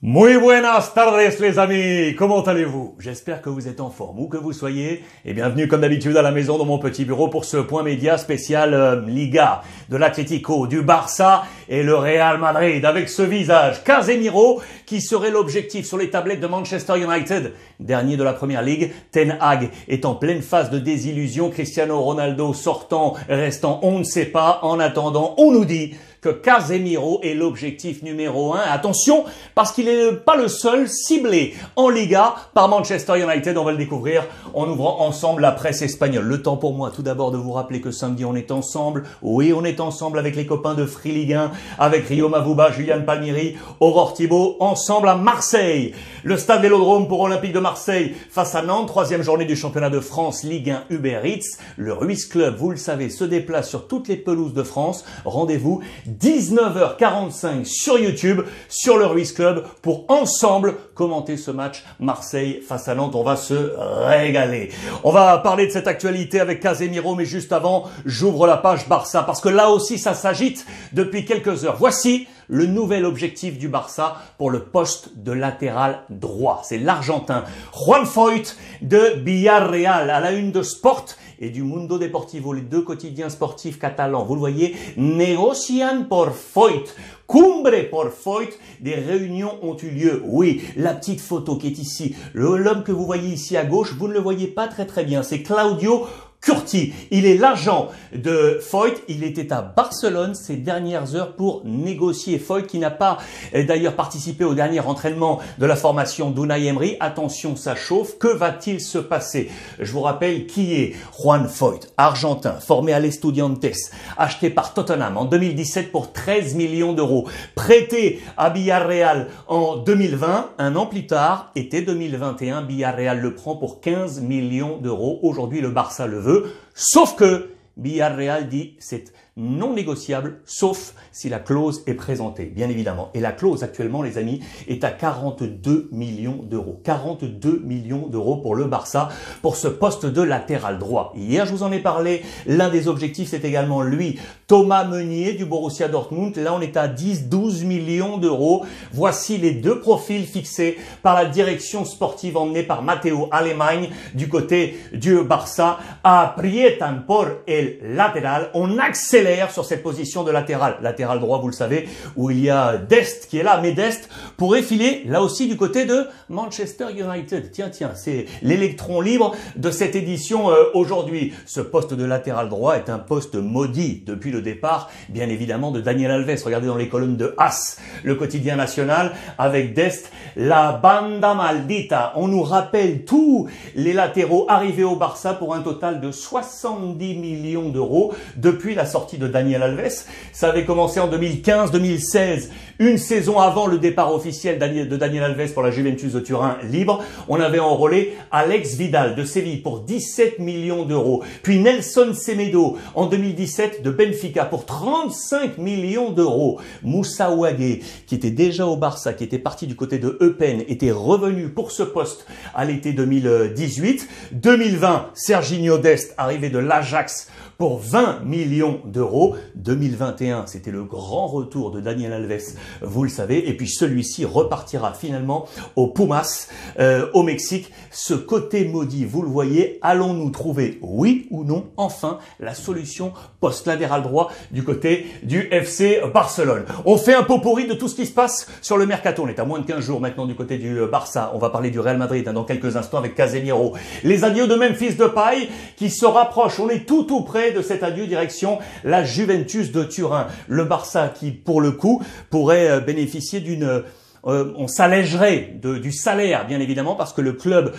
Muy buenas tardes les amis, comment allez-vous? J'espère que vous êtes en forme, où que vous soyez, et bienvenue comme d'habitude à la maison dans mon petit bureau pour ce point média spécial Liga, de l'Atlético, du Barça et le Real Madrid, avec ce visage Casemiro qui serait l'objectif sur les tablettes de Manchester United, dernier de la Première Ligue. Ten Hag est en pleine phase de désillusion, Cristiano Ronaldo sortant, restant on ne sait pas, en attendant on nous dit que Casemiro est l'objectif numéro 1. Attention, parce qu'il n'est pas le seul ciblé en Liga par Manchester United. On va le découvrir en ouvrant ensemble la presse espagnole. Le temps pour moi tout d'abord de vous rappeler que samedi on est ensemble. Oui, on est ensemble avec les copains de Free Ligue 1, avec Rio Mavuba, Julian Palmieri, Aurore Thibault, ensemble à Marseille. Le stade Vélodrome pour Olympique de Marseille face à Nantes, troisième journée du championnat de France Ligue 1 Uber Eats. Le Ruiz Club, vous le savez, se déplace sur toutes les pelouses de France. Rendez-vous 19h45 sur YouTube, sur le Ruiz Club, pour ensemble commenter ce match Marseille face à Nantes. On va se régaler. On va parler de cette actualité avec Casemiro, mais juste avant, j'ouvre la page Barça, parce que là aussi, ça s'agite depuis quelques heures. Voici le nouvel objectif du Barça pour le poste de latéral droit. C'est l'Argentin Juan Foyth de Villarreal, à la une de Sport et du Mundo Deportivo, les deux quotidiens sportifs catalans. Vous le voyez, negocian por Foyth. Cumbre por Foyth, des réunions ont eu lieu. Oui, la petite photo qui est ici, l'homme que vous voyez ici à gauche, vous ne le voyez pas très bien, c'est Claudio Curti. Il est l'agent de Foyth. Il était à Barcelone ces dernières heures pour négocier. Foyth qui n'a pas d'ailleurs participé au dernier entraînement de la formation d'Unai Emery. Attention, ça chauffe. Que va-t-il se passer? Je vous rappelle qui est Juan Foyth, argentin, formé à l'Estudiantes, acheté par Tottenham en 2017 pour 13 millions d'euros, prêté à Villarreal en 2020. Un an plus tard, été 2021, Villarreal le prend pour 15 millions d'euros. Aujourd'hui, le Barça le veut. Sauf que Villarreal dit c'est non négociable, sauf si la clause est présentée, bien évidemment. Et la clause actuellement, les amis, est à 42 millions d'euros. 42 millions d'euros pour le Barça, pour ce poste de latéral droit. Hier, je vous en ai parlé. L'un des objectifs, c'est également lui, Thomas Meunier du Borussia Dortmund. Là, on est à 10-12 millions d'euros. Voici les deux profils fixés par la direction sportive emmenée par Matteo Alemany du côté du Barça. Aprietan por el latéral. On accélère sur cette position de latéral. Latéral droit, vous le savez, où il y a Dest qui est là. Mais Dest pourrait filer là aussi du côté de Manchester United. Tiens, c'est l'électron libre de cette édition aujourd'hui. Ce poste de latéral droit est un poste maudit depuis le départ, bien évidemment, de Daniel Alves. Regardez dans les colonnes de AS, le quotidien national, avec Dest, la banda maldita. On nous rappelle tous les latéraux arrivés au Barça pour un total de 70 millions d'euros depuis la sortie de Daniel Alves. Ça avait commencé en 2015-2016, une saison avant le départ officiel de Daniel Alves pour la Juventus de Turin libre. On avait enrôlé Alex Vidal de Séville pour 17 millions d'euros. Puis Nelson Semedo en 2017 de Benfica pour 35 millions d'euros. Moussa Ouagué, qui était déjà au Barça, qui était parti du côté de Eupen, était revenu pour ce poste à l'été 2018. 2020, Serginho Dest, arrivé de l'Ajax pour 20 millions d'euros. 2021, c'était le grand retour de Daniel Alves, vous le savez. Et puis celui-ci repartira finalement au Pumas, au Mexique. Ce côté maudit, vous le voyez, allons-nous trouver, oui ou non, enfin, la solution post-latéral droit du côté du FC Barcelone? On fait un pot pourri de tout ce qui se passe sur le mercato. On est à moins de 15 jours maintenant du côté du Barça. On va parler du Real Madrid dans quelques instants avec Casemiro. Les adieux de Memphis Depay qui se rapprochent. On est tout près de cet adieu direction la Juventus de Turin. Le Barça qui, pour le coup, pourrait bénéficier d'une... on s'allégerait du salaire, bien évidemment, parce que le club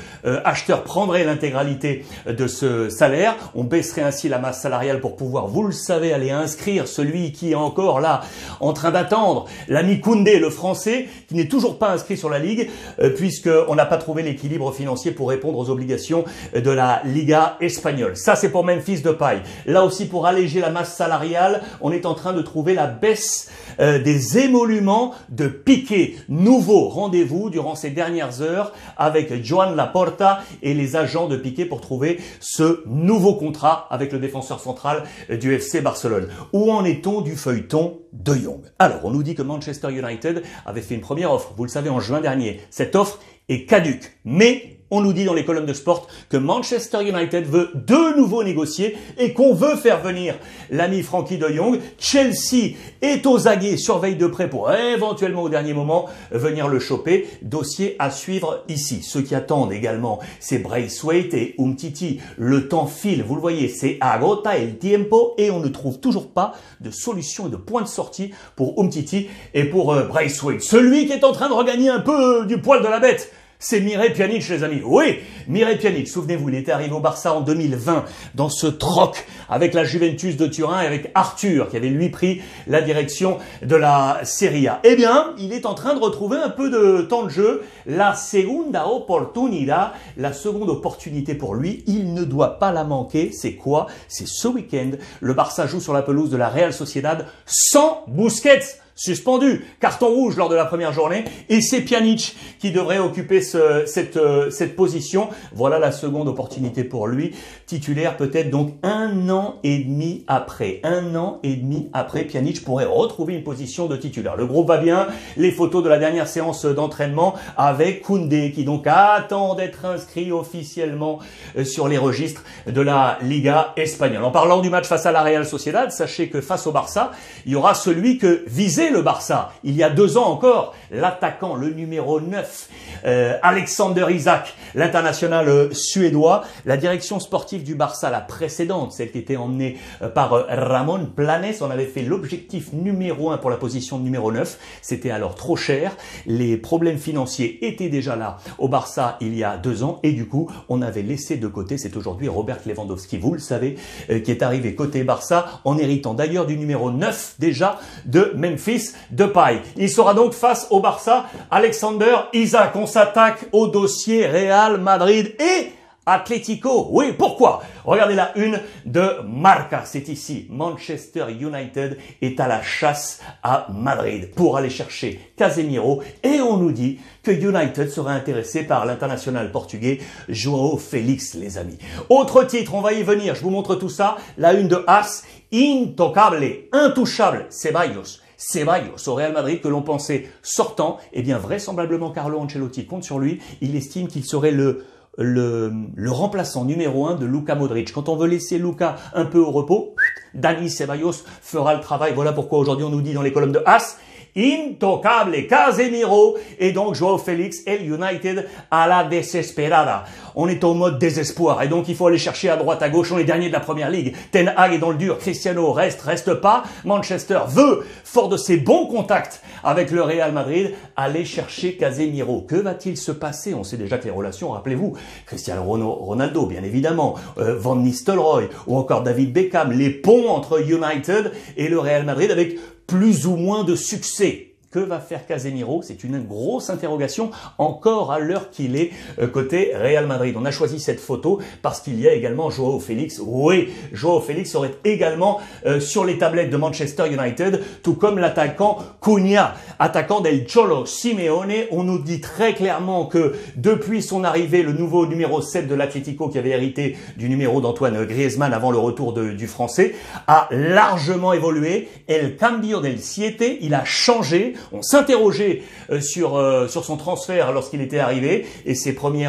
acheteur prendrait l'intégralité de ce salaire. On baisserait ainsi la masse salariale pour pouvoir, vous le savez, aller inscrire celui qui est encore là, en train d'attendre, l'ami Koundé, le Français, qui n'est toujours pas inscrit sur la Ligue, puisqu'on n'a pas trouvé l'équilibre financier pour répondre aux obligations de la Liga espagnole. Ça, c'est pour Memphis Depay. Là aussi, pour alléger la masse salariale, on est en train de trouver la baisse des émoluments de Piqué. Nouveau rendez-vous durant ces dernières heures avec Joan Laporta et les agents de Piqué pour trouver ce nouveau contrat avec le défenseur central du FC Barcelone. Où en est-on du feuilleton De Jong? Alors, on nous dit que Manchester United avait fait une première offre, vous le savez, en juin dernier. Cette offre est caduque, mais on nous dit dans les colonnes de sport que Manchester United veut de nouveau négocier et qu'on veut faire venir l'ami Frankie de Jong. Chelsea est aux aguets, surveille de près pour éventuellement au dernier moment venir le choper. Dossier à suivre ici. Ceux qui attendent également, c'est Braithwaite et Umtiti. Le temps file, vous le voyez, c'est agota el tiempo et on ne trouve toujours pas de solution et de point de sortie pour Umtiti et pour Braithwaite. Celui qui est en train de regagner un peu du poil de la bête, c'est Mireille Pjanic, les amis. Oui, Mireille Pjanic, souvenez-vous, il était arrivé au Barça en 2020 dans ce troc avec la Juventus de Turin et avec Arthur qui avait lui pris la direction de la Serie A. Eh bien, il est en train de retrouver un peu de temps de jeu. La segunda oportunidad, la seconde opportunité pour lui, il ne doit pas la manquer. C'est quoi? C'est ce week-end. Le Barça joue sur la pelouse de la Real Sociedad sans Busquets. Suspendu, carton rouge lors de la première journée, et c'est Pjanic qui devrait occuper cette position. Voilà la seconde opportunité pour lui, titulaire peut-être donc 1 an et demi après. 1 an et demi après, Pjanic pourrait retrouver une position de titulaire. Le groupe va bien, les photos de la dernière séance d'entraînement avec Koundé qui donc attend d'être inscrit officiellement sur les registres de la Liga espagnole. En parlant du match face à la Real Sociedad, sachez que face au Barça, il y aura celui que visait le Barça, il y a 2 ans encore, l'attaquant, le numéro 9, Alexander Isak, l'international suédois. La direction sportive du Barça, la précédente, celle qui était emmenée par Ramon Planes, on avait fait l'objectif numéro 1 pour la position de numéro 9. C'était alors trop cher. Les problèmes financiers étaient déjà là au Barça il y a 2 ans et du coup, on avait laissé de côté, c'est aujourd'hui Robert Lewandowski, vous le savez, qui est arrivé côté Barça en héritant d'ailleurs du numéro 9 déjà de Memphis Depay. Il sera donc face au Barça, Alexander Isak. On s'attaque au dossier Real Madrid et Atlético. Oui, pourquoi? Regardez la une de Marca. C'est ici. Manchester United est à la chasse à Madrid pour aller chercher Casemiro et on nous dit que United serait intéressé par l'international portugais João Félix, les amis. Autre titre, on va y venir. Je vous montre tout ça. La une de As. Intocable, intouchable, Ceballos au Real Madrid que l'on pensait sortant, eh bien vraisemblablement Carlo Ancelotti compte sur lui. Il estime qu'il serait le remplaçant numéro 1 de Luka Modric. Quand on veut laisser Luka un peu au repos, Dani Ceballos fera le travail. Voilà pourquoi aujourd'hui on nous dit dans les colonnes de As, intocable Casemiro et donc João Félix et United à la desesperada. On est au mode désespoir et donc il faut aller chercher à droite à gauche. On est dernier de la première ligue. Ten Hag est dans le dur. Cristiano reste pas. Manchester veut, fort de ses bons contacts avec le Real Madrid, aller chercher Casemiro. Que va-t-il se passer? On sait déjà que les relations, rappelez-vous, Cristiano Ronaldo, bien évidemment, Van Nistelrooy ou encore David Beckham, les ponts entre United et le Real Madrid avec plus ou moins de succès. Que va faire Casemiro? C'est une grosse interrogation encore à l'heure qu'il est côté Real Madrid. On a choisi cette photo parce qu'il y a également João Félix. Oui, João Félix serait également sur les tablettes de Manchester United, tout comme l'attaquant Cunha, attaquant del Cholo Simeone. On nous dit très clairement que depuis son arrivée, le nouveau numéro 7 de l'Atlético, qui avait hérité du numéro d'Antoine Griezmann avant le retour du Français, a largement évolué. El cambio del siete, il a changé. On s'interrogeait sur son transfert lorsqu'il était arrivé et ses premiers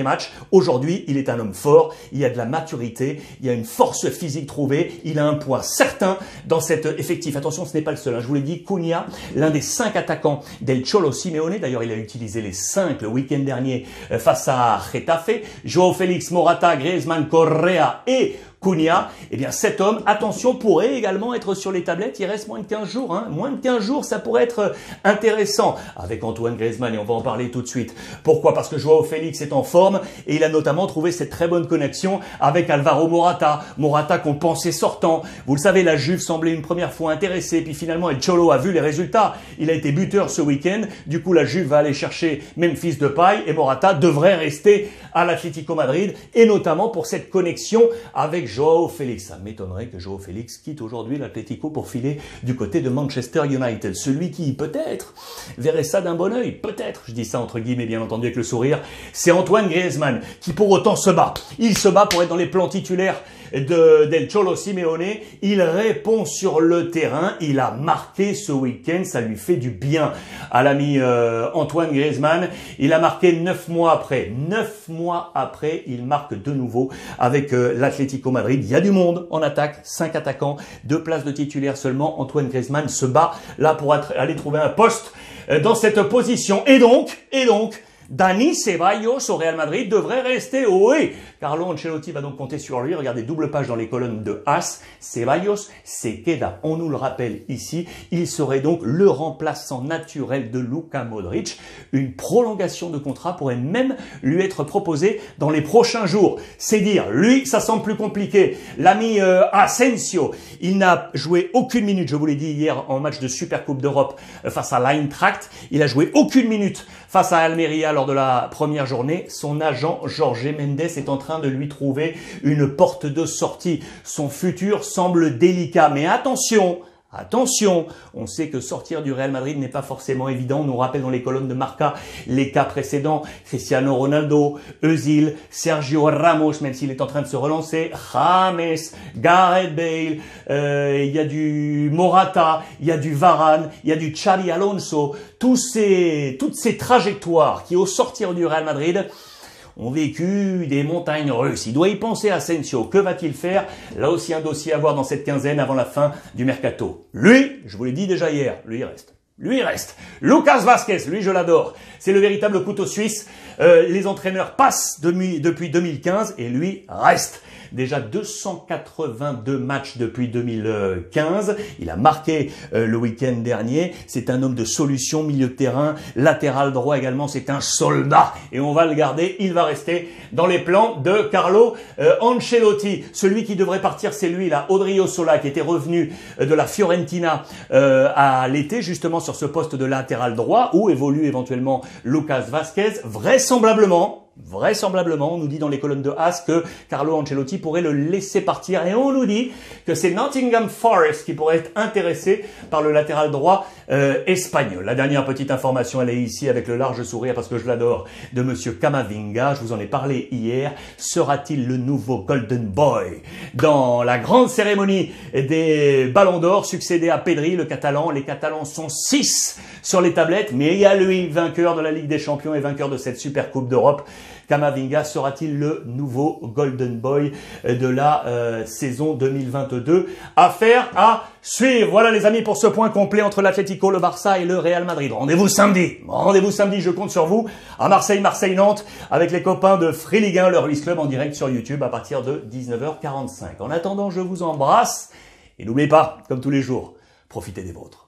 matchs. Aujourd'hui, il est un homme fort, il y a de la maturité, il y a une force physique trouvée, il a un poids certain dans cet effectif. Attention, ce n'est pas le seul, hein. Je vous l'ai dit, Cunha, l'un des 5 attaquants del Cholo Simeone. D'ailleurs, il a utilisé les 5 le week-end dernier face à Getafe. João Félix, Morata, Griezmann, Correa et Cunha, eh bien cet homme, attention, pourrait également être sur les tablettes. Il reste moins de 15 jours, hein. Moins de 15 jours, ça pourrait être intéressant avec Antoine Griezmann et on va en parler tout de suite. Pourquoi? Parce que João Félix est en forme et il a notamment trouvé cette très bonne connexion avec Alvaro Morata. Morata qu'on pensait sortant. Vous le savez, la Juve semblait une première fois intéressée, puis finalement El Cholo a vu les résultats. Il a été buteur ce week-end. Du coup, la Juve va aller chercher Memphis Depay et Morata devrait rester à l'Atlético Madrid et notamment pour cette connexion avec Joao Félix. Ça m'étonnerait que Joao Félix quitte aujourd'hui l'Atlético pour filer du côté de Manchester United. Celui qui, peut-être, verrait ça d'un bon œil, peut-être, je dis ça entre guillemets bien entendu avec le sourire, c'est Antoine Griezmann qui pour autant se bat. Il se bat pour être dans les plans titulaires del Cholo Simeone. Il répond sur le terrain, il a marqué ce week-end, ça lui fait du bien à l'ami Antoine Griezmann. Il a marqué 9 mois après. 9 mois après, il marque de nouveau avec l'Atlético Madrid. Il y a du monde en attaque, 5 attaquants, 2 places de titulaire seulement. Antoine Griezmann se bat là pour aller trouver un poste dans cette position. Et donc, Dani Ceballos au Real Madrid devrait rester. Oui, Carlo Ancelotti va donc compter sur lui. Regardez, double page dans les colonnes de AS. Ceballos se queda. On nous le rappelle ici. Il serait donc le remplaçant naturel de Luka Modric. Une prolongation de contrat pourrait même lui être proposée dans les prochains jours. C'est dire, lui, ça semble plus compliqué. L'ami Asensio, il n'a joué aucune minute, je vous l'ai dit hier, en match de Supercoupe d'Europe face à l'Eintracht. Il a joué aucune minute face à Almeria lors de la première journée. Son agent Jorge Mendes est en train de lui trouver une porte de sortie. Son futur semble délicat, mais attention, on sait que sortir du Real Madrid n'est pas forcément évident. On nous rappelle dans les colonnes de Marca les cas précédents. Cristiano Ronaldo, Özil, Sergio Ramos, même s'il est en train de se relancer, James, Gareth Bale, il y a du Morata, il y a du Varane, il y a du Xabi Alonso. Toutes ces trajectoires qui, au sortir du Real Madrid, ont vécu des montagnes russes. Il doit y penser à Asensio. Que va-t-il faire? Là aussi un dossier à voir dans cette quinzaine avant la fin du mercato. Lui, je vous l'ai dit déjà hier, lui il reste. Lui il reste. Lucas Vázquez, lui je l'adore. C'est le véritable couteau suisse. Les entraîneurs passent depuis 2015 et lui reste. Déjà 282 matchs depuis 2015. Il a marqué le week-end dernier. C'est un homme de solution, milieu de terrain, latéral droit également. C'est un soldat et on va le garder. Il va rester dans les plans de Carlo Ancelotti. Celui qui devrait partir, c'est lui, là, Odriozola, qui était revenu de la Fiorentina à l'été, justement sur ce poste de latéral droit, où évolue éventuellement Lucas Vázquez. Vraisemblablement, on nous dit dans les colonnes de AS que Carlo Ancelotti pourrait le laisser partir et on nous dit que c'est Nottingham Forest qui pourrait être intéressé par le latéral droit espagnol. La dernière petite information, elle est ici avec le large sourire parce que je l'adore, de monsieur Camavinga. Je vous en ai parlé hier. Sera-t-il le nouveau Golden Boy dans la grande cérémonie des Ballons d'Or, succédé à Pedri, le Catalan? Les Catalans sont 6 sur les tablettes, mais il y a lui, vainqueur de la Ligue des Champions et vainqueur de cette Super Coupe d'Europe. Camavinga sera-t-il le nouveau Golden Boy de la saison 2022? Affaire à suivre. Voilà les amis pour ce point complet entre l'Atlético, le Barça et le Real Madrid. Rendez-vous samedi, je compte sur vous à Marseille-Nantes avec les copains de Free Ligue 1, le Ruiz Club en direct sur YouTube à partir de 19h45. En attendant, je vous embrasse et n'oubliez pas, comme tous les jours, profitez des vôtres.